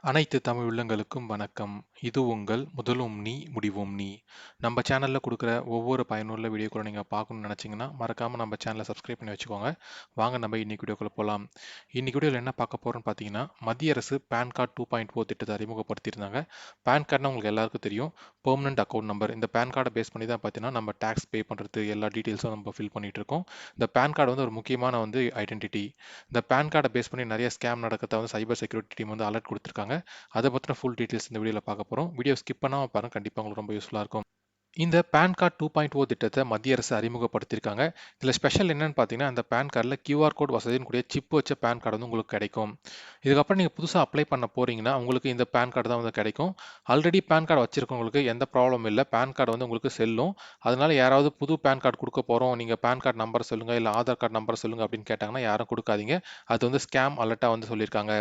அனைத்து தமிழ் உள்ளங்களுக்கும் வணக்கம். இது உங்கள் முதலும் நீ முடிவும் நீ. நம்ம சேனல்ல குடுக்குற ஒவ்வொரு பயனுள்ள வீடியோக்கள நீங்க பார்க்கணும்னு நெனச்சீங்கன்னா, மறக்காம நம்ம சேனல சப்ஸ்கிரைப் பண்ணி வச்சுக்கோங்க. வாங்க நம்ம இன்னைக்கு வீடியோக்குள்ள போலாம். இன்னைக்கு வீடியோல என்ன பார்க்க போறோம்னு பார்த்தீங்கன்னா, மத்திய அரசு பான் கார்ட் 2.0 திட்டத்த அறிமுகப்படுத்தியிருந்தாங்க. பான் கார்ட்னா உங்களுக்கு எல்லாருக்கும் தெரியும். Permanent account number. இந்த பான் கார்ட பேஸ் பண்ணி தான் பார்த்தீங்கன்னா, நம்ம டாக்ஸ் பே பண்றது எல்லா டீட்டெயில்ஸும் நம்ம ஃபில் பண்ணிட்டு இருக்கோம். இந்த பான் கார்டு வந்து ஒரு முக்கியமான ஐடென்டிட்டி. இந்த பான் கார்ட பேஸ் பண்ணி நெறைய ஸ்கேம் நடக்கிறத சைபர் செக்யூரிட்டி டீம் அலர்ட் குடுத்துருக்காங்க. அதை பற்றின ஃபுல் டீட்டெயில்ஸ் இந்த வீடியோவில் பார்க்க போகிறோம். வீடியோ ஸ்கிப் பண்ணாமல் பாருங்க, கண்டிப்பாக உங்களுக்கு ரொம்ப யூஸ்ஃபுல்லாக இருக்கும். இந்த பான் கார்டு 2.0 திட்டத்தை மத்திய அரசு அறிமுகப்படுத்தியிருக்காங்க. இதில் ஸ்பெஷல் என்னன்னு பார்த்தீங்கன்னா, அந்த பான் கார்டில் QR கோட் வசதின்னு கூடிய சிப் வச்ச பான் கார்டு வந்து உங்களுக்கு கிடைக்கும். இதுக்கப்புறம் நீங்கள் புதுசாக அப்ளை பண்ண போறீங்கன்னா, உங்களுக்கு இந்த பான் கார்டு தான் வந்து கிடைக்கும். ஆல்ரெடி பான் கார்டு வச்சிருக்கவங்களுக்கு எந்த ப்ராப்ளம் இல்லை. பான் கார்டு வந்து உங்களுக்கு செல்லும். அதனால யாராவது புது பான் கார்டு கொடுக்க போகிறோம், நீங்கள் பான் கார்டு நம்பர் சொல்லுங்க, இல்லை ஆதார் கார்டு நம்பர் சொல்லுங்க அப்படின்னு கேட்டாங்கன்னா யாரும் கொடுக்காதீங்க. அது வந்து ஸ்கேம் அலர்ட்டாக வந்து சொல்லியிருக்காங்க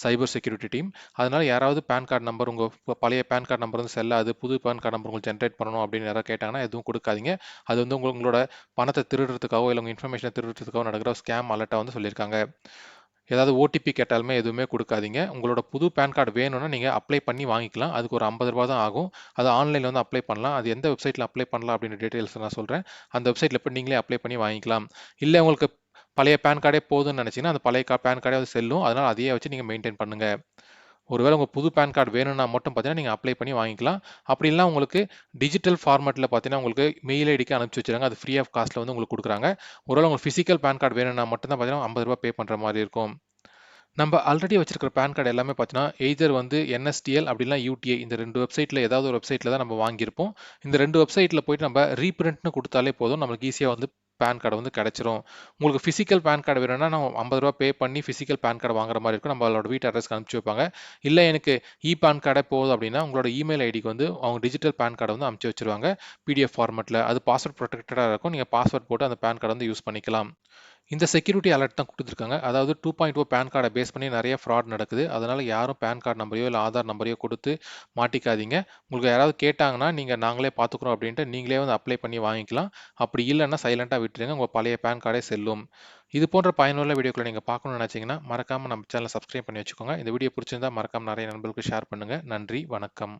சைபர் செக்யூரிட்டி டீம். அதனால யாராவது பான் கார்டு நம்பர் உங்கள் பழைய பான் கார்டு நம்பர் வந்து செல்லாது, புது பான் கார்டு நம்பர் உங்களுக்கு ஜென்ரேட் பண்ணணும் அப்படின்னு யாராவது கேட்டாங்கன்னா எதுவும் கொடுக்காதீங்க. அது வந்து உங்களோட பணத்தை திருடுறதுக்காகவோ இல்லை உங்கள் இன்ஃபர்மேஷனை திருடுறதுக்காகவோ நடக்கிற ஸ்கேம் அலர்ட்டாக வந்து சொல்லியிருக்காங்க. ஏதாவது ஓடிபி கேட்டாலுமே எதுவுமே கொடுக்காதீங்க. உங்களோட புது பான் கார்டு வேணும்னா நீங்கள் அப்ளை பண்ணி வாங்கிக்கலாம். அதுக்கு ஒரு ரூ. 50 தான் ஆகும். அது ஆன்லைனில் வந்து அப்ளை பண்ணலாம். அது எந்த வெப்சைட்டில் அப்ளை பண்ணலாம் அப்படின்ற டீட்டெயில்ஸ் நான் சொல்கிறேன். அந்த வெப்சைட்டில் போய் நீங்களே அப்ளை பண்ணி வாங்கிக்கலாம். இல்லை உங்களுக்கு பழைய பான் கார்டே போதும்னு நினச்சிங்கன்னா அந்த பழைய பான் கார்டே வந்து செல்லும். அதனால் அதையே வச்சு நீங்கள் மெயின்டைன் பண்ணுங்கள். ஒருவேளை உங்கள் புது பான் கார்டு வேணும்னா மட்டும் பார்த்தீங்கன்னா நீங்கள் அப்ளை பண்ணி வாங்கிக்கலாம். அப்படி இல்லைனா உங்களுக்கு டிஜிட்டல் ஃபார்மேட்டில் பார்த்தீங்கன்னா உங்களுக்கு மெயில் ஐடிக்கு அனுப்பிச்சி வச்சுருங்க. அது ஃப்ரீ ஆஃப் காஸ்ட்டில் வந்து உங்களுக்கு கொடுக்குறாங்க. ஒருவேளை உங்களுக்கு ஃபிசிக்கல் பான் கார்டு வேணும்னா மட்டும் தான் பார்த்தீங்கன்னா ரூ. 50 பே பண்ணுற மாதிரி இருக்கும். நம்ம ஆல்ரெடி வச்சிருக்கிற பான் கார்டு எல்லாமே பார்த்தீங்கன்னா எய்தர் வந்து என்எஸ்டிஎல் அப்படி இல்லைனா யூடிஐ இந்த 2 வெப்சைட்டில் ஏதாவது ஒரு வெப்சைட்டில் தான் நம்ம வாங்கியிருப்போம். இந்த 2 வெப்சைட்டில் போயிட்டு நம்ம ரீபிரிண்ட்னு கொடுத்தாலே போதும், நம்மளுக்கு ஈஸியாக வந்து பான் கார்டு வந்து கிடைச்சிரும். உங்களுக்கு ஃபிசிக்கல் பான் கார்டு வேணும்னா நம்ம ரூ. 50 பே பண்ணி ஃபிசிக்கல் பான் கார்டு வாங்குற மாதிரி இருக்கும். நம்மளோட வீட்டு அட்ரஸ்க்கு அனுப்பிச்சி வைப்பாங்க. இல்லை எனக்கு பான் கார்டே போதும் அப்படின்னா உங்களோட இமெயில் ஐடிக்கு வந்து அவங்க டிஜிட்டல் பான் கார்டை வந்து அனுப்பிச்சி வச்சிருவாங்க பிடிஎஃப் ஃபார்மெட்டில். அது பாஸ்வேர்ட் ப்ரொடெக்டடாக இருக்கும். நீங்கள் பாஸ்வேர்ட் போட்டு அந்த பான் கார்டை வந்து யூஸ் பண்ணிக்கலாம். இந்த செக்யூரிட்டி அலர்ட் தான் கொடுத்துருக்காங்க. அதாவது 2.0 பான் கார்டை பேஸ் பண்ணி நிறைய ஃப்ராட் நடக்குது. அதனால யாரும் பான் கார்டு நம்பரையோ இல்லை ஆதார் நம்பரையோ கொடுத்து மாட்டிக்காதீங்க. உங்களுக்கு யாராவது கேட்டாங்கன்னா நீங்கள் நாங்களே பார்த்துக்குறோம் அப்படின்ட்டு நீங்களே வந்து அப்ளை பண்ணி வாங்கிக்கலாம். அப்படி இல்லைன்னா சைலண்டாக விட்டுருங்க, உங்கள் பழைய பான் கார்டே செல்லும். இது போன்ற பயனுள்ள வீடியோக்களை நீங்கள் பார்க்கணும்னு நினச்சிங்கன்னா மறக்காமல் நம்ம சேனலை சப்ஸ்கிரைப் பண்ணி வச்சுக்கோங்க. இந்த வீடியோ பிடிச்சிருந்தா மறக்காம நிறைய நண்பர்களுக்கு ஷேர் பண்ணுங்கள். நன்றி, வணக்கம்.